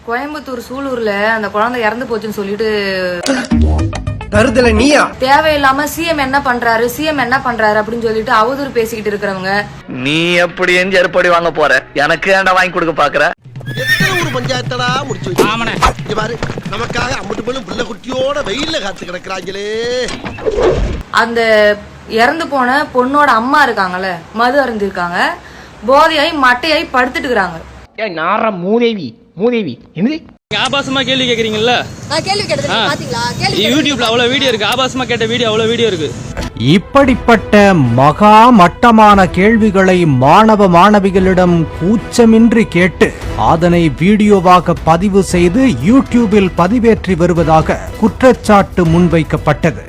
கோயம்புத்தூர் சூலூர்ல அந்த குழந்தை இறந்து போச்சுன்னு சொல்லிட்டு தருதல நீயா தேவையில்லாம சிஎம் என்ன பண்றாரு அப்படின்னு சொல்லிட்டு அவதூறு பேசிக்கிட்டு இருக்கிறவங்க. நீ எப்படி எருப்படி வாங்க போற? எனக்கு ஏன்டா வாங்கி கொடுக்க பாக்குற? எத்தனை ஒரு பஞ்சாயத்தடா முடிச்சு வச்சு பாரு, நமக்காக அம்பட்டு போலும் பிள்ளை குட்டியோட வெயில்ல காத்து கிடக்குறாங்களே. அந்த இறந்து போன பொண்ணோட அம்மா இருக்காங்கல்ல, மது அருந்திருக்காங்க, போதையாய் மட்டையாய் படுத்துட்டு இருக்காங்க. மூதேவி என்னது ஆபாசமா கேள்வி கேக்குறீங்கல்ல? கேள்வி கேட்டது பாத்தீங்களா? யூடியூப்ல அவ்வளவு வீடியோ இருக்கு, ஆபாசமா கேட்ட வீடியோ அவ்வளவு வீடியோ இருக்கு. இப்படிப்பட்ட மகா மட்டமான கேள்விகளை மாணவிகளிடம் கூச்சமின்றி கேட்டு அதனை வீடியோவாக பதிவு செய்து யூடியூபில் பதிவேற்றி வருவதாக குற்றச்சாட்டு முன்வைக்கப்பட்டது.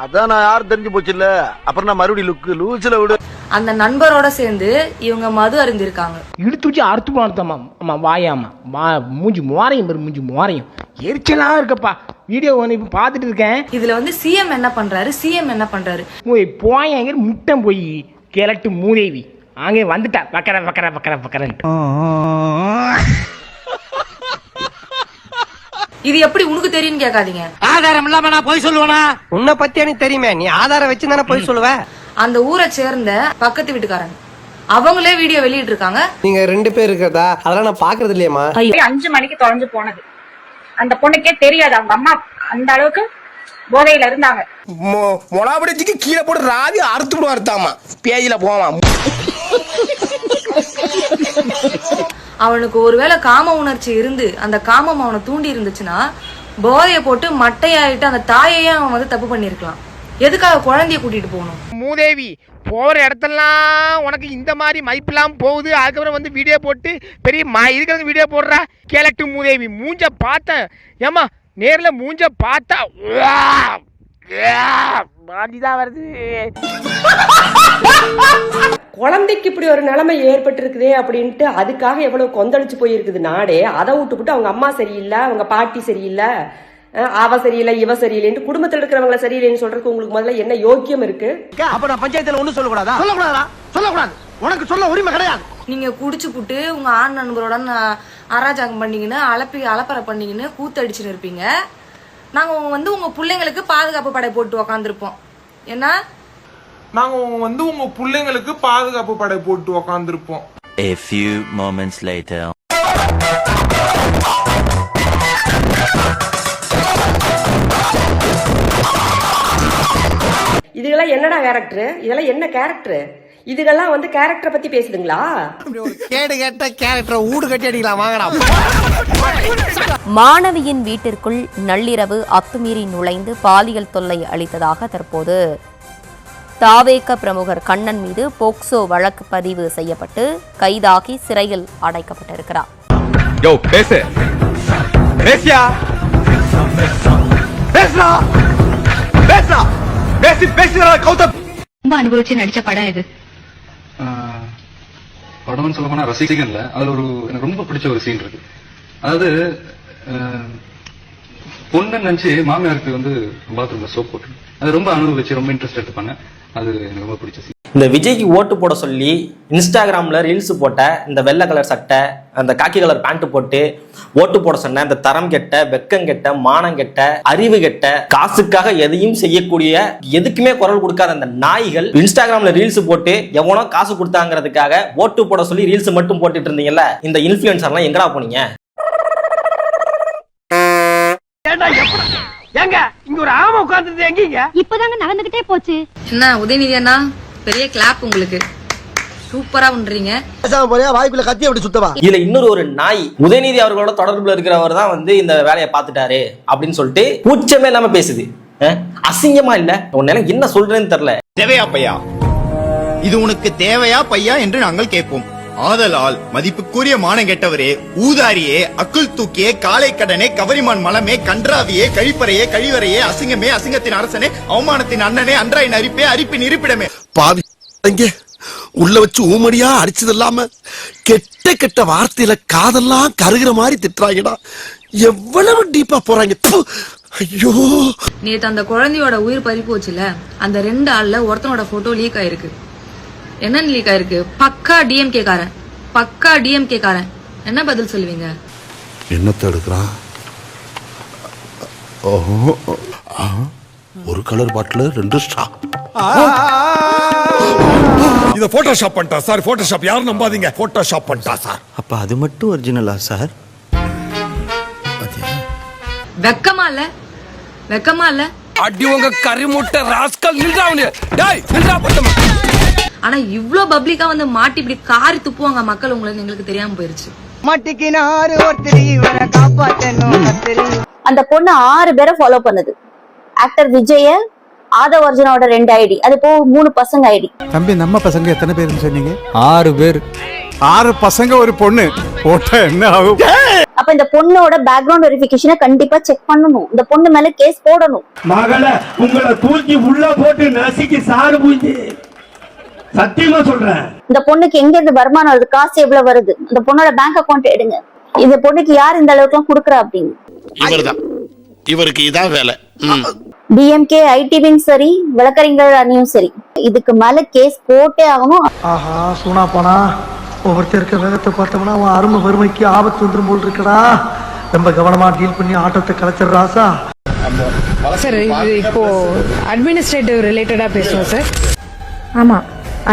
அதான் நான் யாரும் தெரிஞ்சு போச்சு இல்ல, அப்புறம் நான் மறுபடியும் லூசில விடு. அந்த நண்பரோட சேர்ந்து இவங்க மது அருந்திருக்காங்க. இழுத்து வச்சு அறுத்து போனதாமா வாயாமா மூஞ்சி மோரையும் எரிச்சலா இருக்கப்பா. வீடியோ இப்ப பாத்துட்டு இருக்கேன். இதுல வந்து சிஎம் என்ன பண்றாரு போய் முட்டம் போய் கேரட்டு மூதேவி அங்கே வந்துட்டா வக்கர. இது எப்படி உனக்கு தெரியும் கேட்காதீங்க. ஆதாரம் இல்லாம நான் போய் சொல்லுவேனா? உன்னை பத்தி எனக்கு தெரியுமே, நீ ஆதாரம் வச்சு தானே போய் சொல்லுவ. அந்த ஊரை சேர்ந்த பக்கத்து வீட்டுக்காரங்க அவங்களே வீடியோ வெளியிட்டு இருக்காங்க. நீங்க 2 பேர் இருக்கிறதா அதெல்லாம் நான் பாக்குறது இல்லையம்மா. 5 மணிக்கு தொலைஞ்சு போனது அந்த பொண்ணுக்கே தெரியாது. அவங்க அம்மா அந்த அளவுக்கு போதையில இருந்தாங்க. மொளாபடிக்கு கீழே போட்டு ராதி அறுத்து விடுவாருத்தாமா, பேஜில போவான். அவனுக்கு ஒருவேளை காம உணர்ச்சி இருந்து அந்த காமம் அவனை தூண்டி இருந்துச்சுன்னா போதைய போட்டு மட்டையாயிட்டு அந்த தாயையே அவன் வந்து தப்பு பண்ணிருக்கலாம். எதுக்காக குழந்தைய கூட்டிட்டு போகணும்? மூதேவி போற இடத்தெல்லாம் உனக்கு இந்த மாதிரி மதிப்பெல்லாம் போகுது. அதுக்கப்புறம் வந்து வீடியோ போட்டு பெரிய இருக்கிறது வீடியோ போடுறா. கேலட்டு மூதேவி மூஞ்ச பார்த்தேன் ஏமா, நேர்ல மூஞ்ச பார்த்தா மாதிரிதான் வருது. குழந்தைக்கு இப்படி ஒரு நிலைமை ஏற்பட்டு இருக்குதே அப்படின்ட்டு அதுக்காக எவ்வளவு கொந்தளிச்சு போயிருக்குது நாடே. அதை விட்டுப்புட்டு அவங்க அம்மா சரியில்லை, அவங்க பாட்டி சரியில்லை, அவ சரியில்லை, இவ சரியில்லைன்னு குடும்பத்தில் இருக்கிறவங்களை சரியில்லைன்னு சொல்றதுக்கு உங்களுக்கு முதல்ல என்ன யோக்கியம் இருக்கு? அப்ப நான் பஞ்சாயத்துல ஒண்ணும் சொல்லக்கூடாது. உனக்கு சொல்ல உரிமை கிடையாது. நீங்க குடிச்சு புட்டு உங்க ஆண் நண்பரோட அராஜகம் பண்ணீங்கன்னு அலப்பறை பண்ணீங்கன்னு கூத்தடிச்சுன்னு இருப்பீங்க. நாங்க வந்து உங்க பிள்ளைங்களுக்கு பாதுகாப்பு படை போட்டு உக்காந்துருப்போம். ஏன்னா நாங்க வந்து உங்க பிள்ளைங்களுக்கு பாதுகாப்பு படை போட்டு உக்காந்துருப்போம். A few moments later. இதுகெல்லாம் என்னடா கேரக்டர்? இதெல்லாம் என்ன கேரக்டர்? இதுகெல்லாம் வந்து கேரக்டரை பத்தி பேசுதுங்களா? கேடு கேட்ட கேரக்டரை ஊடு கட்டி அடிக்கலாம் வாங்கடா. மாணவியின் வீட்டிற்குள் நள்ளிரவு அத்துமீறி நுழைந்து பாலியல் தொல்லை அளித்ததாக தற்போது தாவேக பிரமுகர் கண்ணன் மீது போக்சோ வழக்கு பதிவு செய்யப்பட்டு கைதாகி சிறையில் அடைக்கப்பட்டிருக்கிறார். ரொம்ப அனுபவிச்சு நடிச்ச படம் இது. படம்னு சொல்ல போனா ரசிகன்ல அதுல எனக்கு ரொம்ப பிடிச்ச ஒரு சீன் இருக்கு. அதாவது பொண்ணு நினைச்சு மாமியாருக்கு வந்து பாத்ரூம்ல சோப் போட்டு அது ரொம்ப அனுபவிச்சு ரொம்ப இன்ட்ரெஸ்ட் எடுத்துப்பாங்க. அது எனக்கு ரொம்ப பிடிச்ச சீன். இந்த விஜய்க்கு ஓட்டு போட சொல்லி இன்ஸ்டாகிராம்ல ரீல்ஸ் போட்ட இந்த வெள்ளை கலர் சட்டை, அந்த காக்கி கலர் பேண்ட் போட்டு ஓட்டு போட சொன்ன இந்த தரம் கெட்ட, வெக்கம் கெட்ட, மானம் கெட்ட, அறிவு கெட்ட, காசுக்காக எதையும் செய்யக்கூடிய, எதுக்குமே குரல் கொடுக்காத அந்த நாய்கள் இன்ஸ்டாகிராம்ல ரீல்ஸ் போட்டு எவனோ காசு கொடுத்தாங்கிறதுக்காக ஓட்டு போட சொல்லி ரீல்ஸ் மட்டும் போட்டுட்டு இருந்தீங்கல்ல, இந்த இன்ஃபுளுசர்லாம் எங்கடா போனீங்க? இங்க ஒரு ஆமா உட்கார்ந்து எங்கீங்க? இப்பதாங்க நடந்துகிட்டே போச்சு. என்ன உதயநிதி அண்ணா, பெரிய கிளாப் உங்களுக்கு. சூப்பரா பண்றீங்க. வாய்க்குள்ள கத்தி அப்படி சுத்தவா. இதுல ஒரு நாய் உதயநிதி அவர்களோட தொடர்புல இருக்கிறவர் தான் வந்து இந்த வேலையை பார்த்துட்டாரு அப்படின்னு சொல்லிட்டு கூச்சமே இல்லாம பேசுது. அசிங்கமா இல்ல? உன்னால என்ன சொல்றேன்னு தெரியல. தேவையா பையா, இது உனக்கு தேவையா பையா என்று நாங்கள் கேட்போம். ஆதலால் மதிப்புக்குரிய மானம் கெட்டவரே, ஊதாரியே, அக்குள் தூக்கியே, காலை கடனே, கவரிமான் மலமே, கன்றாவியே, கழிப்பறையே, கழிவறையே, அசிங்கமே, அசிங்கத்தின் அரசனே, அவமானத்தின் அண்ணனே, அன்றாயின் அரிப்பே, அரிப்பின் இருப்பிடமே. பாவி உள்ள வச்சு ஊமடியா அடிச்சது இல்லாம கெட்ட கெட்ட வார்த்தையில காதெல்லாம் கருகிற மாதிரி திட்டுறாங்கடா. எவ்வளவு டீப்பா போறாங்க. ஐயோ, நேத்து அந்த குழந்தையோட உயிர் பறி போச்சுல, அந்த 2 ஆள்ல ஒருத்தனோட போட்டோ லீக் ஆயிருக்கு. என்ன லீக் ஆயிருக்கு? பக்கா டிஎம்கே காரன். என்ன பதில் சொல்லுவீங்க? என்னத்தை எடுக்கிறான்? ஒரு கலர் பாட்டில் 2 ஸ்ட்ரா. இத போட்டோஷாப் பண்ணிட்டா சார். போட்டோஷாப் யாரும் நம்பாதீங்க. போட்டோஷாப் பண்ணிட்டா சார். அப்ப அது மட்டும் ஒரிஜினலா சார்? வெக்கமா இல்ல? வெக்கமா இல்ல? அடி உங்க கரிமுட்டை ராஸ்கல் நில்றாவனே. டேய் நில்றா பட்டமா. ஆனா இவ்ளோ பப்ளிக்கா வந்து மாட்டி இப்படி காரி துப்புவாங்க மக்கள் உங்களுக்கு எங்களுக்கு தெரியாம போயிருச்சு. மாட்டிக்கினாரு ஒருத்தர் இவரை காப்பாத்தணும் கத்திரி. அந்த பொண்ணு 6 பேரை ஃபாலோ பண்ணுது. ஆக்டர் விஜய, ஆதவ அர்ஜுனோட 2 ஐடி, அது போ 3 பசங்க ஐடி. தம்பி நம்ம பசங்க எத்தனை பேருன்னு சொன்னீங்க? 6 பேர். 6 பசங்க ஒரு பொண்ணு போட்டா என்ன ஆகும்? அப்ப இந்த பொண்ணோட பேக்ரவுண்ட் வெரிஃபிகேஷனை கண்டிப்பா செக் பண்ணணும். இந்த பொண்ணு மேல கேஸ் போடணும். மகளே உங்களை தூக்கி உள்ள போட்டு நசுக்கி சாறு பூஞ்சி. சத்தியமா சொல்றேன். இந்த பொண்ணுக்கு எங்க இருந்து வருமானம் வருது, காசு எவ்வளவு வருது, இந்த பொண்ணோட பேங்க் அக்கவுண்ட் எடுங்க. இந்த பொண்ணுக்கு யார் இந்த அளவுக்கு எல்லாம் குடுக்குறா அப்படின்னு. இவர்தான். இவருக்கு இதான் வேலை. டிஎம்கே ஐடிவியும் சரி, வழக்கறிஞர் அணியும் சரி, இதுக்கு மேல கேஸ் போட்டே ஆகணும். ஆஹா சூனா போனா ஒவ்வொருத்தருக்கு வேகத்தை பார்த்தோம்னா அவன் அருமை வறுமைக்கு ஆபத்து வந்துடும் போல் இருக்கடா. ரொம்ப கவனமா டீல் பண்ணி ஆட்டத்தை கலைச்சிடுறாசா. சார் இது இப்போ அட்மினிஸ்ட்ரேட்டிவ் ரிலேட்டடா பேசுவோம் சார். ஆமா,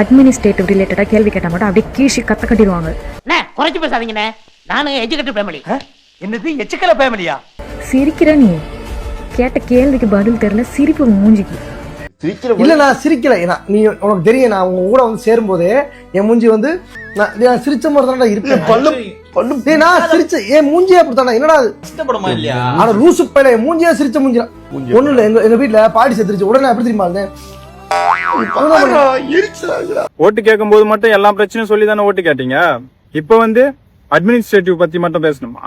அட்மினிஸ்ட்ரேட்டிவ் ரிலேட்டடா கேள்வி கேட்டா மட்டும் அப்படியே கீழே கத்த கட்டிடுவாங்க. குறைச்சு பேசாதீங்கண்ணே. நானும் எஜுகேட்டட் ஃபேமிலி. என்னது எச்சுக்கல ஃபேமிலியா? சிரிக்கிற நீ கேட்ட கேள்விக்கு பதில் தெரியல, சிரிப்பு மூஞ்சிக்கு. இல்ல நான் சிரிக்கல. நீ உனக்கு தெரியும், நான் உங்க கூட வந்து சேரும்போதே என் மூஞ்சி வந்து நான் சிரிச்ச மாதிரி தானடா இருப்பேன். நான் சிரிச்ச என் மூஞ்சியே அப்படித்தானே. என்னடா இஷ்டப்படமா இல்லையா? ஆனா ரூசு பையில என் மூஞ்சியா சிரிச்ச மூஞ்சியா ஒண்ணு இல்ல. எங்க வீட்டுல பாடி செத்துருச்சு. உடனே அப்படி தெரியுமா இருந்தேன். ஓட்டு கேட்கும் போது மட்டும் எல்லா பிரச்சனையும் சொல்லி தானே ஓட்டு கேட்டீங்க. இப்ப வந்து அட்மினிஸ்ட்ரேட்டிவ் பத்தி மட்டும் பேசணுமா?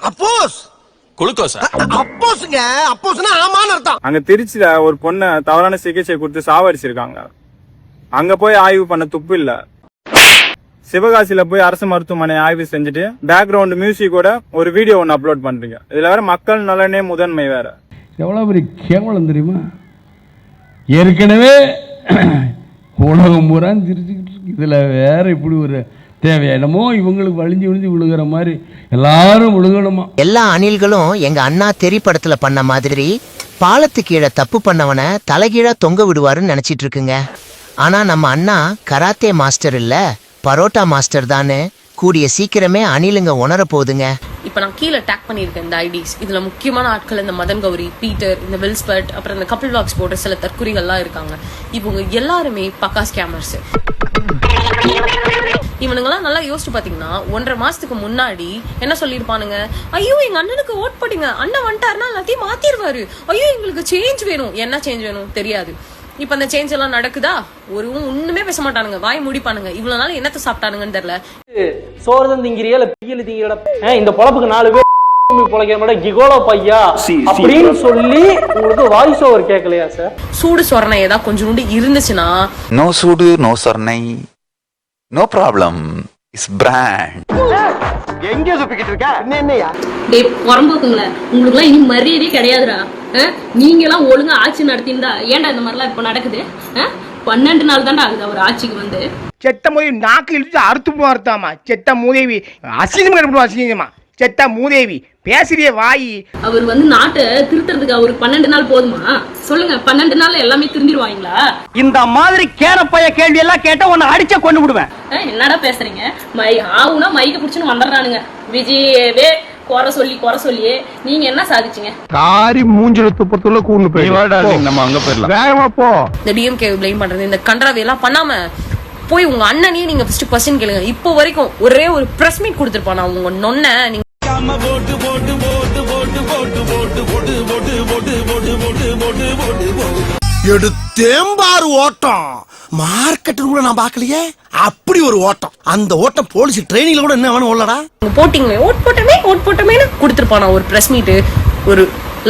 அப்போஸ் குளுக்கோஸ். அப்போஸ்ங்க. அப்போஸ்னா ஆமான்னு அர்த்தம். அங்க திருச்சியில ஒரு பொண்ணை தவறான சிகிச்சை கொடுத்து சாவடிச்சிருக்காங்க. அங்க போய் ஆய்வு பண்ண துப்பு இல்ல. சிவகாசியில போய் அரசு மருத்துவமனை ஆய்வு செஞ்சுட்டு பேக்ரவுண்ட் மியூசிக்கோட ஒரு வீடியோ ஒன்னு அப்லோட் பண்றீங்க. இதுல வேற மக்கள் நலனே முதன்மை வேற. எவ்வளவு பெரிய கேவலம் தெரியுமா? ஏற்கனவே உலகம் பூரா சிரிச்சுக்கிட்டு இருக்கு, இதுல வேற இப்படி ஒரு தேவையா? என்னமோ இவங்களுக்கு வலிஞ்சு விழுந்து விழுகிற மாதிரி எல்லாரும் விழுகணுமா? எல்லா அணில்களும் எங்க அண்ணா தெரி படத்துல பண்ண மாதிரி பாலத்து கீழே தப்பு பண்ணவனை தலைகீழா தொங்க விடுவாருன்னு நினைச்சிட்டு இருக்குங்க. ஆனா நம்ம அண்ணா கராத்தே மாஸ்டர் இல்ல, பரோட்டா மாஸ்டர் தானே. கூடிய சீக்கிரமே அணிலுங்க உணர போகுதுங்க. இப்ப நான் கீழே டேக் பண்ணிருக்கேன் இந்த ஐடிஸ். இதுல முக்கியமான ஆட்கள் இந்த மதன் கௌரி, பீட்டர், இந்த வில்ஸ்பர்ட், அப்புறம் இந்த கபில் வாக்ஸ் போட்ட சில தற்குறிகள்லாம் இருக்காங்க. இவங்க எல்லாருமே பக்கா ஸ்கேமர்ஸ். இவனுங்கெல்லாம் நல்லா யோசிச்சு பாத்தீங்கன்னா 1.5 மாசத்துக்கு முன்னாடி என்ன சொல்லிருப்பானுங்க, ஐயோ எங்க அண்ணனுக்கு ஓட் போட்டீங்க, அண்ணன் வந்துட்டாருன்னா எல்லாத்தையும் மாத்திருவாரு, ஐயோ எங்களுக்கு சேஞ்ச் வேணும். என்ன சேஞ்ச் வேணும் தெரியாது. இப்ப அந்த சேஞ்ச் எல்லாம் நடக்குதா? ஒண்ணுமே பேச மாட்டானுங்க, வாய் முடிப்பானுங்க. இவ்வளவு நாள் என்னத்த சாப்பிட்டானுங்கன்னு தெரியல. சோறு திங்கிறியா இல்ல பியல் திங்கிறா? இந்த பொழப்புக்கு 4 பேர் பொழைக்கிற கிகோலோ பையா அப்படின்னு சொல்லி உங்களுக்கு வாய்ஸ் ஓவர் கேட்கலையா சார்? சூடு சொரணை ஏதாவது கொஞ்சோண்டு இருந்துச்சுன்னா, நோ சூடு நோ சொர்ணை நோ ப்ராப்ளம் இஸ் பிராண்ட். எங்க சுப்பிக்கிட்டு இருக்க? என்னையா டேய் பொறம்போக்குங்களே, உங்களுக்கு எல்லாம் இனி மரியாதையே கிடையாதுடா. நீங்க எல்லாம் ஒழுங்கா ஆட்சி நடத்திருந்தா ஏன்டா இந்த மாதிரிலாம் இப்ப நடக்குது? 12 நாள் தான்டா ஆகுது அவர் ஆட்சிக்கு வந்து. செத்த மூதேவி நாக்கு இழுத்து அறுத்து போர்த்தாமா. செத்த மூதேவி அசிங்கமா கட்டுவோம். அசிங்கமா செத்த மூதேவி பேசுறிய வாயி. அவர் வந்து நாட்டை திருத்துறதுக்கு அவருக்கு 12 நாள் போதுமா? சொல்லுங்க, 12 நாள் எல்லாமே திருந்திருவாங்களா? இந்த மாதிரி கேரப்பைய கேள்வி எல்லாம் கேட்டா உன்னை அடிச்ச கொண்டு விடுவேன். என்னடா பேசுறீங்க? ஆவுனா மைக்க புடிச்சுன்னு வந்துடுறானுங்க. விஜயவே குறை சொல்லியே நீங்க என்ன சாதிச்சீங்க? காரி மூஞ்சில துப்பத்துள்ள கூண்டு போய் நம்ம அங்க போயிடலாம். வேகமா போ. இந்த டிஎம்கே பிளேம் பண்றது, இந்த கன்றாவி எல்லாம் பண்ணாம போய் உங்க அண்ணனையே நீங்க ஃபர்ஸ்ட் கொஸ்டின் கேளுங்க. இப்போ வரைக்கும் ஒரே ஒரு பிரஸ் மீட் கொடுத்துருப்பானா உங்க நொன்ன? நீங்க எடுத்தேம்பாரு ஓட்டம். மார்க்கெட்டில் கூட நான் பாக்கலையே அப்படி ஒரு ஓட்டம். அந்த ஓட்டம் போலீஸ் ட்ரைனிங்ல கூட என்ன வேணும் ஓடலடா. போட்டிங்களே ஓட் போட்டமே கொடுத்துருப்பானா ஒரு பிரஸ் மீட். ஒரு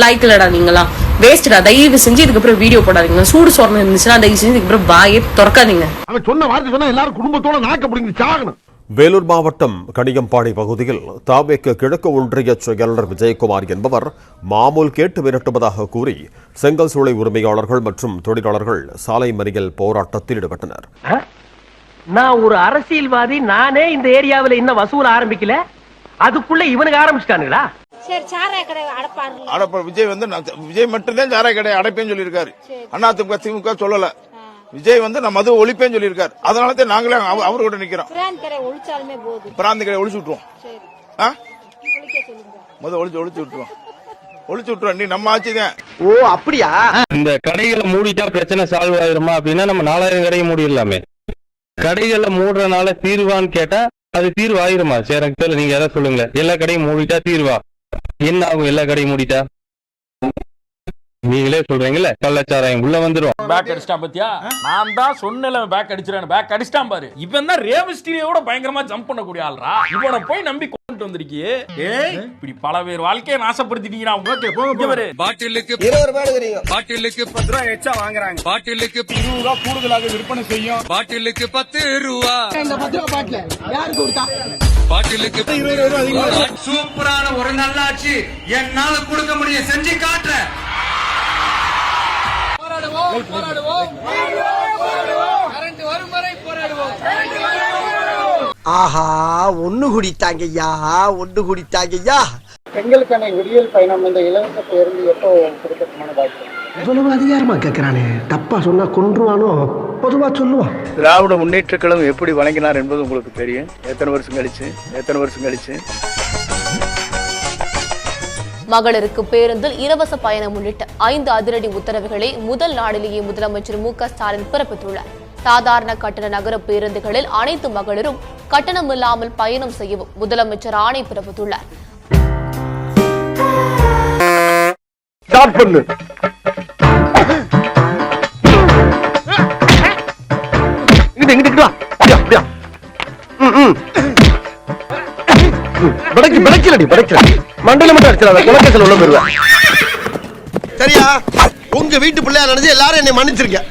லைக் இல்லடா நீங்களா வேஸ்டடா. தயவு செஞ்சு இதுக்கப்புறம் வீடியோ போடாதீங்க. சூடு சொரணை இருந்துச்சுன்னா தயவு செஞ்சு இதுக்கப்புறம் வாயே திறக்காதீங்க. அவன் சொன்ன வார்த்தை சொன்னா எல்லாரும் குடும்பத்தோட நாக்க பிடிங்க சாகணும். வேலூர் மாவட்டம் கணியம்பாடி பகுதியில் தாவேக்கு கிழக்கு ஒன்றிய செயலர் விஜயகுமார் என்பவர் மாமூல் கேட்டு மிரட்டுவதாக கூறி செங்கல் சூளை உரிமையாளர்கள் மற்றும் தொழிலாளர்கள் சாலை மறியல் போராட்டத்தில் ஈடுபட்டனர். நான் ஒரு அரசியல்வாதி, நானே இந்த ஏரியாவில் இன்னும் வசூல் ஆரம்பிக்கல. அதுக்குள்ள இவனுக்கு ஆரம்பிச்சிட்டானுங்களா? சரி, சாராய கடை அடைப்பாரு. அடப்ப விஜய் வந்து விஜய் மட்டும்தான் சாராய கடை அடைப்பேன்னு சொல்லியிருக்காரு. அதிமுக திமுக சொல்லல. விஜய் வந்து நான் மது ஒழிப்பேன்னு சொல்லியிருக்காரு. அதனால தான் நாங்களே அவர் கூட நிக்கிறோம். பிராந்தி கடை ஒழிச்சாலுமே போதும். பிராந்தி கடை ஒழிச்சு விட்டுருவோம். சரி, ஒழிச்சு விட்டுருவோம். நீ நம்ம ஆட்சிதான். ஓ அப்படியா? இந்த கடைகளை மூடிட்டா பிரச்சனை சால்வ் ஆயிருமா அப்படின்னா நம்ம 4000 கடையை மூடிடலாமே. கடைகளை மூடுறதுனால தீர்வான்னு கேட்டா அது தீர்வு ஆயிருமா? சரி, எனக்கு சொல்ல, நீங்க எதாவது சொல்லுங்க. எல்லா கடையும் மூடிட்டா தீர்வா? என்ன ஆகும் எல்லா கடையும் மூடிட்டா? நீங்களே சொல்றீங்கல்ல, கள்ளச்சாராயம் உள்ள வந்துரும். பேக் அடிச்சிட்டான் பாத்தியா? நான் தான் சொன்னல பேக் அடிச்சிரேன். பேக் அடிச்சிட்டான் பாரு. இவன் தான் ரேவஸ்டீரியோட பயங்கரமா ஜம்ப் பண்ணக்கூடிய ஆள்ரா. இவனை போய் நம்பி கொண்டு வந்திருக்கியே. ஏய், இப்படி பல பேர் வாழ்க்கையை நாசப்படுத்திட்டீங்கடா. ஓகே, போங்க பாரு. பாட்டிலுக்கு 20 ரூபாய் தெரியும். பாட்டிலுக்கு 10 ரூபாய் எக்ஸ்ட்ரா வாங்குறாங்க. பாட்டிலுக்கு 20 ரூபாய் கூடுதலாக விற்பனை செய்யும். பாட்டிலுக்கு 10 ரூபாய். இந்த 10 ரூபாய் பாட்டில் யாருக்கு கொடுத்தா? பாட்டிலுக்கு 20 ரூபாய் அதிகமா. சூப்பரான ஒரு நல்லாட்சி என்னால கொடுக்க முடியும். செஞ்சு காட்டுறேன். ஆஹா, ஒண்ணு குடித்தாங்கய்யா, ஒண்ணு குடித்தாங்கய்யா. பெண்களுக்கான விடியல் பயணம் இந்த இலவச பேருந்து எப்போ கொடுக்கணும்னு பாக்கி இவ்வளவு அதிகாரமா கேட்கிறானே, தப்பா சொன்னா கொன்றுவானோ? பொதுவா சொல்லுவான். திராவிட முன்னேற்ற கழகம் எப்படி வழங்கினார் என்பது உங்களுக்கு தெரியும். எத்தனை வருஷம் கழிச்சு மகளிருக்கு பேருந்தில் இலவச பயணம் உள்ளிட்ட 5 அதிரடி உத்தரவுகளை முதல் நாளிலேயே முதலமைச்சர் மு.க.ஸ்டாலின் பிறப்பித்துள்ளார். சாதாரண கட்டண நகர பேருந்துகளில் அனைத்து மகளிரும் கட்டணமில்லாமல் பயணம் செய்யவும் முதலமைச்சர் ஆணை பிறப்பித்துள்ளார். மண்டல மட்டும் அடிச்சிடாத, உள்ள போயிருவேன். சரியா? உங்க வீட்டு பிள்ளையா நினைச்சு எல்லாரும் என்னை மன்னிச்சிருக்க.